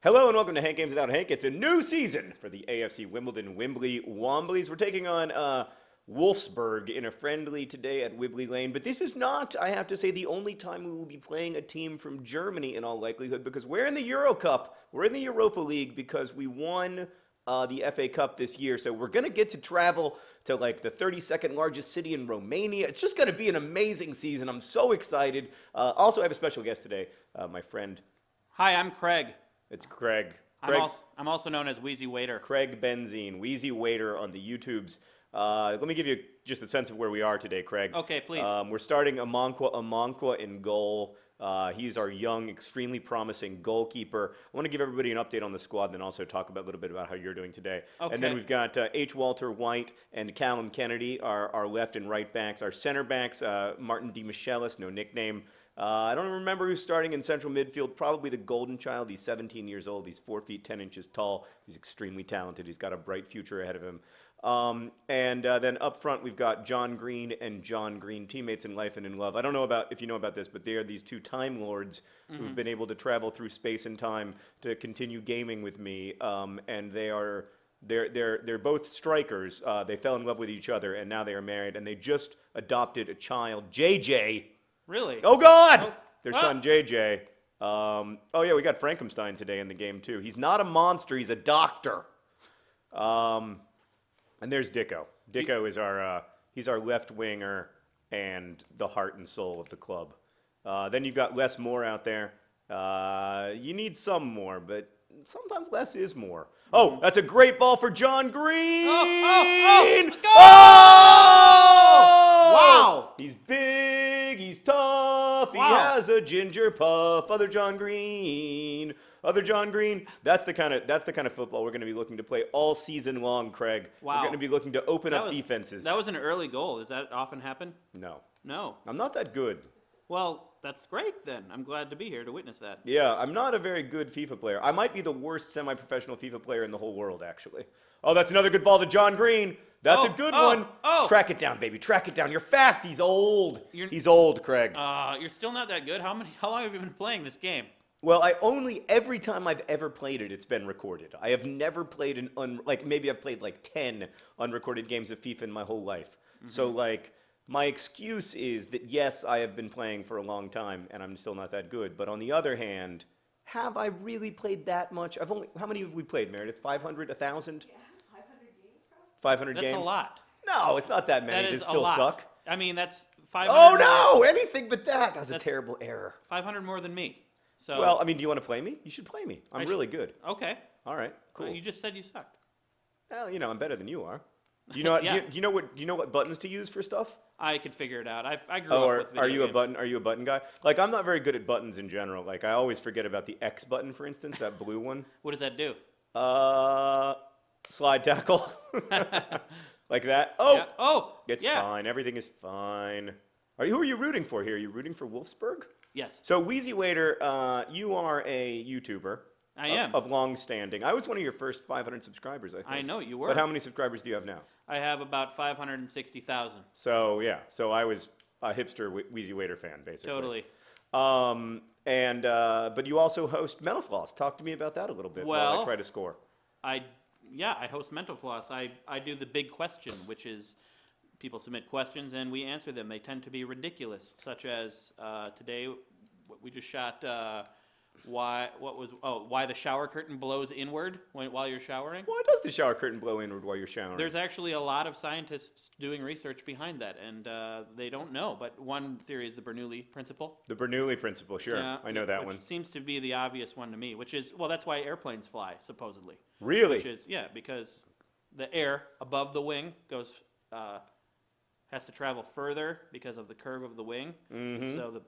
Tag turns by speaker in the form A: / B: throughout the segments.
A: Hello and welcome to Hank Games Without Hank. It's a new season for the AFC Wimbly Womblys. We're taking on Wolfsburg in a friendly today at Wimbly Lane. But this is not, I have to say, the only time we will be playing a team from Germany in all likelihood, because we're in the Euro Cup. We're in the Europa League because we won the FA Cup this year. So we're going to get to travel to like the 32nd largest city in Romania. It's just going to be an amazing season. I'm so excited. Also, I have a special guest today, my friend.
B: Hi, I'm Craig.
A: It's Craig.
B: I'm also known as WheezyWaiter.
A: Craig Benzine, WheezyWaiter on the YouTubes. Let me give you just a sense of where we are today, Craig.
B: Okay, please.
A: We're starting Amankwa in goal. He's our young, extremely promising goalkeeper. I want to give everybody an update on the squad, and then also talk a little bit about how you're doing today.
B: Okay.
A: And then we've got H. Walter White and Callum Kennedy, our left and right backs. Our center backs, Martin D. Michelis, no nickname. I don't remember who's starting in central midfield. Probably the golden child. He's 17 years old. He's 4 feet 10 inches tall. He's extremely talented. He's got a bright future ahead of him. And then up front, we've got John Green and John Green, teammates in life and in love. I don't know if you know about this, but they are these two Time Lords who've been able to travel through space and time to continue gaming with me. And they're both strikers. They fell in love with each other, and now they are married. And they just adopted a child, JJ.
B: Really?
A: Oh, God!
B: Oh.
A: Their son, JJ. Oh, yeah, we got Frankenstein today in the game, too. He's not a monster. He's a doctor. And there's Dicko. Dicko is he's our left winger and the heart and soul of the club. Then you've got Les Moore out there. You need some more, but sometimes less is more. Oh, that's a great ball for John Green!
B: Oh! Wow!
A: He's big, he's tough, he has a ginger puff. Other John Green. That's the kind of football we're going to be looking to play all season long, Craig.
B: Wow.
A: We're going to be looking to open up defenses.
B: That was an early goal. Does that often happen?
A: No.
B: No.
A: I'm not that good.
B: Well, that's great then. I'm glad to be here to witness that.
A: Yeah, I'm not a very good FIFA player. I might be the worst semi-professional FIFA player in the whole world, actually. Oh, that's another good ball to John Green. That's a good one. Track it down, baby. Track it down. You're fast. He's old. He's old, Craig.
B: You're still not that good. How long have you been playing this game?
A: Well, every time I've ever played it, it's been recorded. I have never played maybe I've played like 10 unrecorded games of FIFA in my whole life. Mm-hmm. So my excuse is that yes, I have been playing for a long time and I'm still not that good. But on the other hand, have I really played that much? How many have we played, Meredith? 500, 1,000? Yeah, 500 games probably. 500 games?
B: That's a lot.
A: No, it's not that many.
B: That is
A: Does it still
B: a lot.
A: suck?
B: I mean, that's 500.
A: Oh no, anything but that. That's a terrible error.
B: 500 more than me. So,
A: well, I mean, do you want to play me? You should play me. I'm really good.
B: Okay.
A: All right. Cool.
B: Well, you just said you sucked.
A: Well, I'm better than you are. Do you know?
B: Yeah.
A: Do you know what buttons to use for stuff?
B: I could figure it out. I grew up with video games.
A: Are you a button guy? Like, I'm not very good at buttons in general. Like, I always forget about the X button, for instance, that blue one.
B: What does that do?
A: Slide tackle. Like that. Oh.
B: Yeah. Oh.
A: It's fine. Everything is fine. Who are you rooting for here? Are you rooting for Wolfsburg?
B: Yes.
A: So, WheezyWaiter, you are a YouTuber.
B: I am.
A: Of long standing. I was one of your first 500 subscribers, I think.
B: I know you were.
A: But how many subscribers do you have now?
B: I have about 560,000.
A: So, yeah. So, I was a hipster WheezyWaiter fan, basically.
B: Totally.
A: But you also host Mental Floss. Talk to me about that a little bit while I try to score.
B: I host Mental Floss. I do the big question, which is people submit questions and we answer them. They tend to be ridiculous, such as today we just shot why the shower curtain blows inward while you're showering.
A: Why does the shower curtain blow inward while you're showering?
B: There's actually a lot of scientists doing research behind that, and they don't know. But one theory is the Bernoulli principle.
A: The Bernoulli principle, sure.
B: Yeah,
A: I know that
B: which
A: one.
B: Seems to be the obvious one to me, which is, well, that's why airplanes fly, supposedly.
A: Really?
B: Which is, because the air above the wing has to travel further because of the curve of the wing. Mm-hmm. So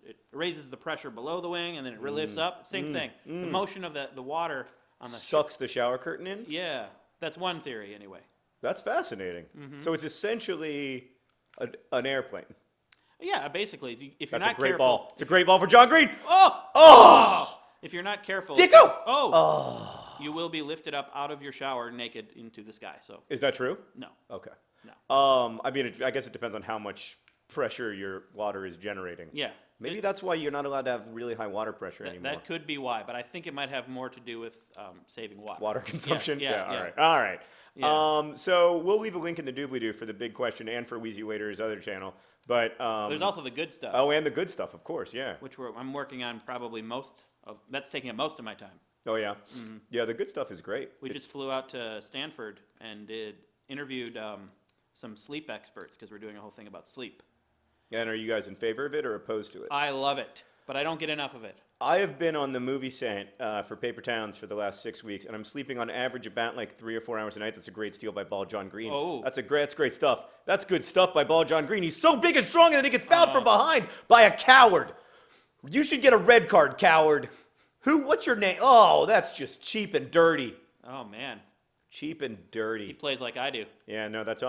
B: it raises the pressure below the wing, and then it lifts up. Same thing. The motion of the water on the
A: sucks the shower curtain in?
B: Yeah, that's one theory anyway.
A: That's fascinating. Mm-hmm. So it's essentially an airplane.
B: Yeah, basically, if you're
A: not careful. That's a great ball. It's a great ball for John Green.
B: Oh! If you're not careful,
A: Dicko!
B: You will be lifted up out of your shower naked into the sky. So
A: is that true?
B: No.
A: Okay.
B: No.
A: I mean, I guess it depends on how much pressure your water is generating.
B: Yeah.
A: Maybe that's why you're not allowed to have really high water pressure anymore.
B: That could be why, but I think it might have more to do with saving water.
A: Water consumption?
B: Yeah.
A: All right.
B: Yeah.
A: So we'll leave a link in the doobly-doo for the big question and for WheezyWaiter's other channel. But
B: There's also the good stuff.
A: Oh, and the good stuff, of course, yeah.
B: Which I'm working on probably that's taking up most of my time.
A: Oh, yeah? Yeah, the good stuff is great.
B: We just flew out to Stanford and interviewed some sleep experts because we're doing a whole thing about sleep.
A: And are you guys in favor of it or opposed to it?
B: I love it, but I don't get enough of it.
A: I have been on the movie set for Paper Towns for the last 6 weeks, and I'm sleeping on average about like 3 or 4 hours a night. That's a great steal by Ball John Green.
B: Oh.
A: That's great stuff. That's good stuff by Ball John Green. He's so big and strong, and then he gets fouled from behind by a coward. You should get a red card, coward. What's your name? Oh, that's just cheap and dirty.
B: Oh, man.
A: Cheap and
B: He
A: dirty.
B: plays like I do.
A: Yeah, no, that's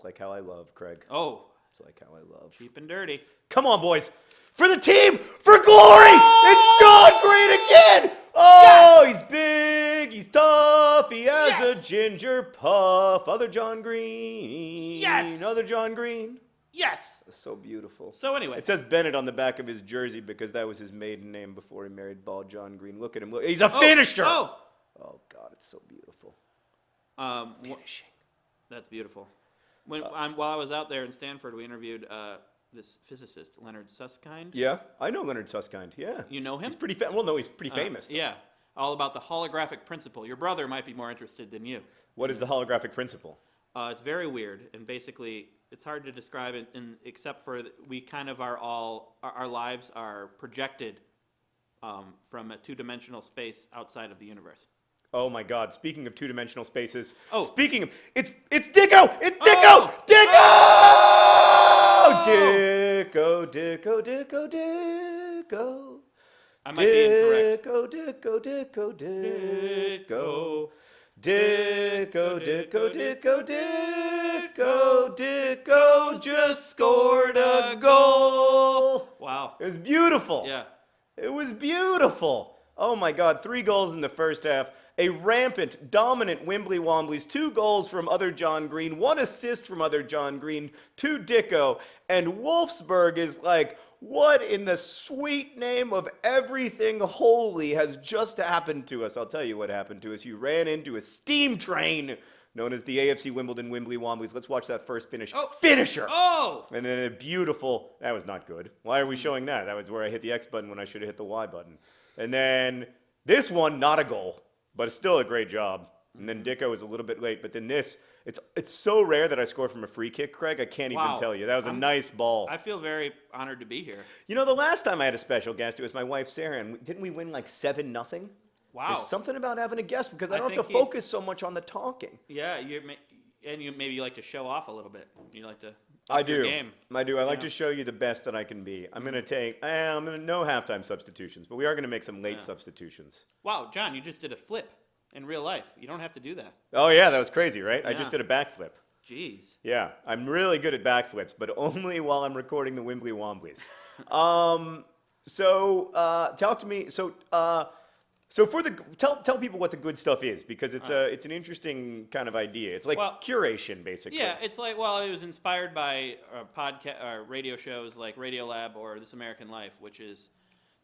A: like how I love, Craig.
B: Oh,
A: It's like how I love.
B: cheap and dirty.
A: Come on, boys. For the team, for glory! It's John Green again! Oh, yes! He's big, he's tough, he has a ginger puff. Other John Green.
B: Yes!
A: Other John Green.
B: Yes!
A: That's so beautiful.
B: So anyway.
A: It says Bennett on the back of his jersey because that was his maiden name before he married Ball John Green. Look at him. Look. He's a finisher!
B: Oh!
A: Oh, God, it's so beautiful.
B: Finishing. That's beautiful. While I was out there in Stanford, we interviewed this physicist, Leonard Susskind.
A: Yeah, I know Leonard Susskind, yeah.
B: You know him?
A: He's pretty well, no, he's pretty famous.
B: Yeah. All about the holographic principle. Your brother might be more interested than you.
A: What is the holographic principle?
B: It's very weird, and basically, it's hard to describe it, except for we kind of are our lives are projected from a two-dimensional space outside of the universe.
A: Oh my God! Speaking of two-dimensional spaces,
B: Oh.
A: speaking of, it's Dicko! It's Dicko!
B: Oh.
A: Dicko! Dicko!
B: I might be incorrect.
A: Dicko just scored a goal.
B: Wow.
A: It was beautiful.
B: Yeah.
A: It was beautiful. Oh my God, 3 goals in the first half. A rampant, dominant Wimbly Womblys. 2 goals from other John Green. 1 assist from other John Green. 2 Dicko. And Wolfsburg is like, what in the sweet name of everything holy has just happened to us? I'll tell you what happened to us. You ran into a steam train known as the AFC Wimbledon Wimbly Womblys. Let's watch that first finish.
B: Oh.
A: Finisher!
B: Oh!
A: And then a beautiful, that was not good. Why are we showing that? That was where I hit the X button when I should have hit the Y button. And then this one, not a goal, but it's still a great job. And then Dicko was a little bit late, but then this, it's so rare that I score from a free kick, Craig, I can't even tell you. That was a nice ball.
B: I feel very honored to be here.
A: You know, the last time I had a special guest, it was my wife, Sarah, and didn't we win like 7-0?
B: Wow.
A: There's something about having a guest because I don't have
B: think
A: to focus so much on the talking.
B: Yeah, maybe you like to show off a little bit. You like to up
A: I
B: your
A: do.
B: game.
A: I do. I like to show you the best that I can be. I'm going to no halftime substitutions, but we are going to make some late substitutions.
B: Wow, John, you just did a flip in real life. You don't have to do that.
A: Oh, yeah, that was crazy, right? I
B: Yeah.
A: just did a backflip.
B: Jeez.
A: Yeah, I'm really good at backflips, but only while I'm recording the Wimbly Womblys. Talk to me. Tell people what the good stuff is because it's an interesting kind of idea. It's like curation, basically.
B: Yeah, it's like, it was inspired by podcast or radio shows like Radiolab or This American Life, which is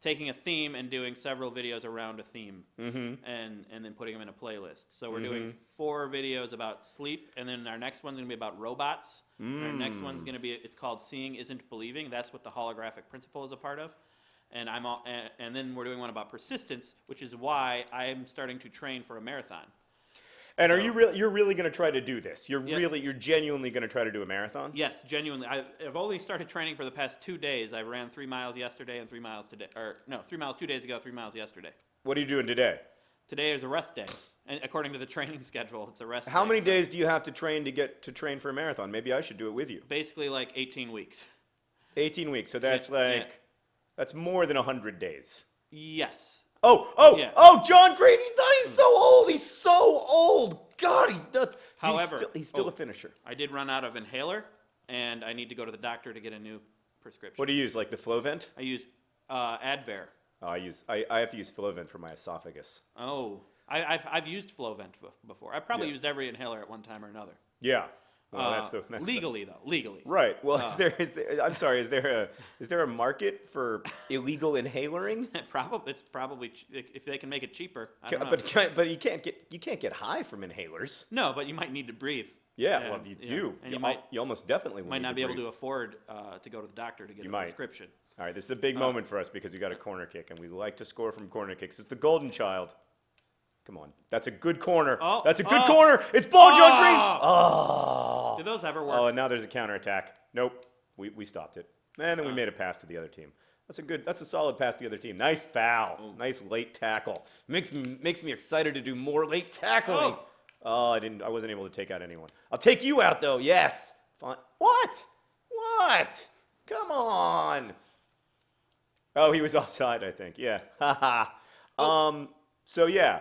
B: taking a theme and doing several videos around a theme, and then putting them in a playlist. So we're doing 4 videos about sleep, and then our next one's gonna be about robots. And our next one's gonna be, it's called Seeing Isn't Believing. That's what the holographic principle is a part of. And and then we're doing one about persistence, which is why I'm starting to train for a marathon.
A: And are you you're really going to try to do this? You're genuinely going to try to do a marathon?
B: Yes, genuinely. I've only started training for the past 2 days. I ran 3 miles yesterday and 3 miles today. 3 miles 2 days ago, 3 miles yesterday.
A: What are you doing today?
B: Today is a rest day. And according to the training schedule, it's a rest day.
A: How many days do you have to train to get to train for a marathon? Maybe I should do it with you.
B: Basically like 18 weeks.
A: 18 weeks. So that's that's more than 100 days.
B: Yes.
A: Oh, John Green, he's so old. He's so old. God, he's not.
B: However,
A: he's still a finisher.
B: I did run out of inhaler, and I need to go to the doctor to get a new prescription.
A: What do you use, like the Flovent?
B: I use Advair.
A: Oh, I have to use Flovent for my esophagus.
B: Oh, I've used Flovent before. I probably used every inhaler at one time or another.
A: Yeah. Well, that's
B: legally though, legally.
A: right. Well, I'm sorry. Is there a market for illegal inhalering?
B: It's probably if they can make it cheaper. I don't know.
A: But you can't get high from inhalers.
B: No, but you might need to breathe.
A: Yeah, well, you do.
B: And
A: You almost definitely will
B: might
A: need
B: not
A: to
B: be able
A: breathe.
B: to afford to go to the doctor to get a prescription.
A: All right, this is a big moment for us because we got a corner kick, and we like to score from corner kicks. It's the golden child. Come on, that's a good corner.
B: Oh,
A: that's a good corner. It's ball John Green.
B: Oh! Do those ever work?
A: Oh, and now there's a counterattack. Nope, we stopped it, and then we made a pass to the other team. That's a solid pass to the other team. Nice foul.
B: Oh.
A: Nice late tackle. Makes me excited to do more late tackling. Oh, I wasn't able to take out anyone. I'll take you out though. Yes. Fine. What? Come on. Oh, he was offside, I think. Yeah. So yeah,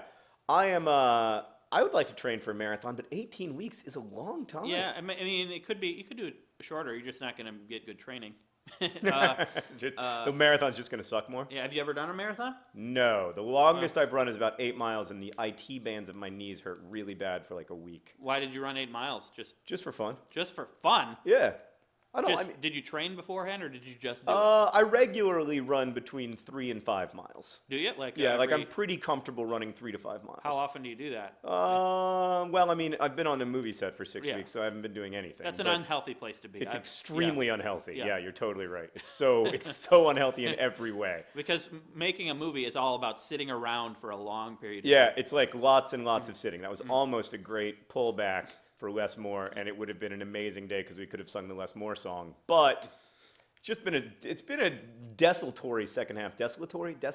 A: I would like to train for a marathon, but 18 weeks is a long time.
B: Yeah, I mean, you could do it shorter. You're just not going to get good training.
A: The marathon's just going to suck more?
B: Yeah, have you ever done a marathon?
A: No. The longest I've run is about 8 miles, and the IT bands of my knees hurt really bad for like a week.
B: Why did you run 8 miles? Just
A: for fun.
B: Just for fun?
A: Yeah.
B: Did you train beforehand, or did you just do it?
A: I regularly run between 3 and 5 miles.
B: Do you?
A: I'm pretty comfortable running 3 to 5 miles.
B: How often do you do that?
A: Well, I mean, I've been on a movie set for 6 weeks, so I haven't been doing anything.
B: That's an unhealthy place to be.
A: It's extremely unhealthy.
B: Yeah.
A: Yeah, you're totally right. It's so unhealthy in every way.
B: Because making a movie is all about sitting around for a long period of time.
A: Yeah, it's like lots and lots of sitting. That was almost a great pullback for Less More, and it would have been an amazing day because we could have sung the Less More song. But it's been a desultory second half. Desultory? I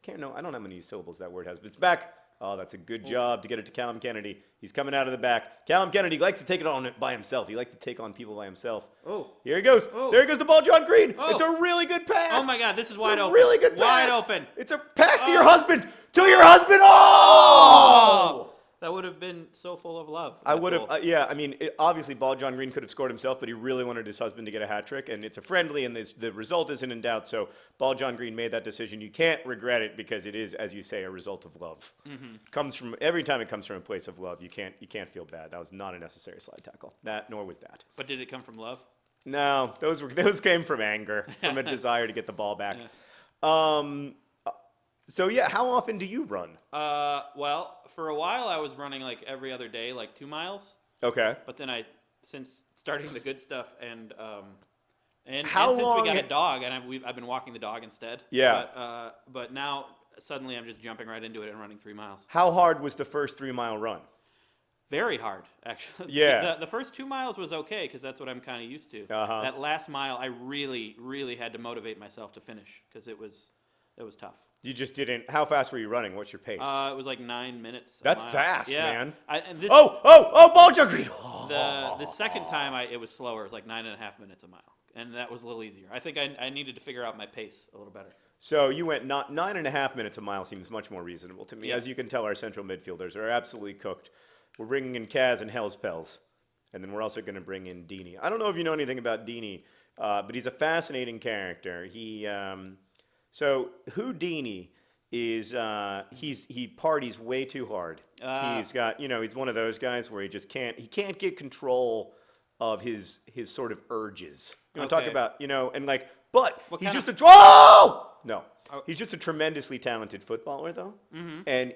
A: don't know how many syllables that word has, but it's back. Oh, that's a good job to get it to Callum Kennedy. He's coming out of the back. Callum Kennedy likes to take it on by himself. He likes to take on people by himself.
B: Oh.
A: Here he goes.
B: Oh.
A: There goes the ball, John Green.
B: Oh.
A: It's a really good pass.
B: Oh, my God, this is wide open.
A: Really good pass.
B: Wide open.
A: It's a pass to your husband. To your husband. Oh!
B: That would have been so full of love.
A: I would have, yeah. I mean, obviously, Ball John Green could have scored himself, but he really wanted his husband to get a hat trick, and it's a friendly, and the result isn't in doubt. So, Ball John Green made that decision. You can't regret it because it is, as you say, a result of love. Comes from every time it comes from a place of love. You can't feel bad. That was not a necessary slide tackle. Nor was that.
B: But did it come from love?
A: No, those came from anger, from a desire to get the ball back.
B: Yeah.
A: So yeah, how often do you run?
B: Well, for a while I was running like every other day, like 2 miles.
A: Okay.
B: But then since starting the good stuff and since
A: long
B: we got a dog, and I've been walking the dog instead.
A: Yeah.
B: But now suddenly I'm just jumping right into it and running 3 miles.
A: How hard was the first 3 mile run?
B: Very hard, actually.
A: Yeah.
B: The first 2 miles was okay because that's what I'm kind of used to.
A: Uh-huh.
B: That last mile, I really, really had to motivate myself to finish because it was tough.
A: You just didn't. How fast were you running? What's your pace?
B: It was like 9 minutes.
A: That's fast, man. Ball John Green.
B: The second time it was slower. It was like 9.5 minutes a mile, and that was a little easier. I think I needed to figure out my pace a little better.
A: So you went 9.5 minutes a mile. Seems much more reasonable to me.
B: Yeah.
A: As you can tell, our central midfielders are absolutely cooked. We're bringing in Kaz and Hell's Pels, and then we're also going to bring in Dini. I don't know if you know anything about Dini, but he's a fascinating character. So Houdini is he parties way too hard. He's got he's one of those guys where he can't get control of his sort of urges. You want to talk about but he's just he's just a tremendously talented footballer though. Mm-hmm. And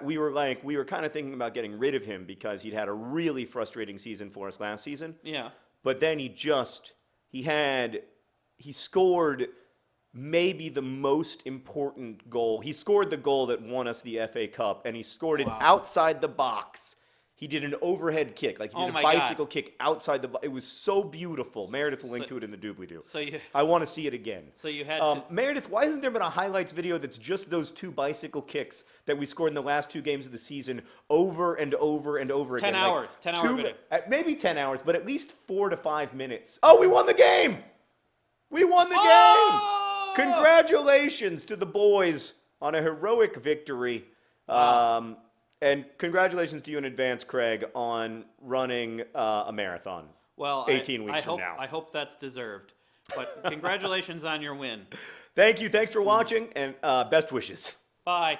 A: we were kind of thinking about getting rid of him because he'd had a really frustrating season for us last season.
B: Yeah.
A: But then he scored maybe the most important goal. He scored the goal that won us the FA Cup, and he scored it outside the box. He did an overhead kick, like he did a bicycle kick outside the box. It was so beautiful. Meredith will link to it in the doobly-doo. I want to see it again.
B: So you had
A: Meredith, why hasn't there been a highlights video that's just those 2 bicycle kicks that we scored in the last 2 games of the season over and over and over again?
B: 10 hours. 10 hour video.
A: Maybe 10 hours, but at least 4 to 5 minutes. Oh, we won the game! We won the game! Congratulations to the boys on a heroic victory.
B: Wow.
A: And congratulations to you in advance, Craig, on running a marathon.
B: Well,
A: 18 weeks from now.
B: I hope that's deserved. But congratulations on your win.
A: Thank you. Thanks for watching, and best wishes.
B: Bye.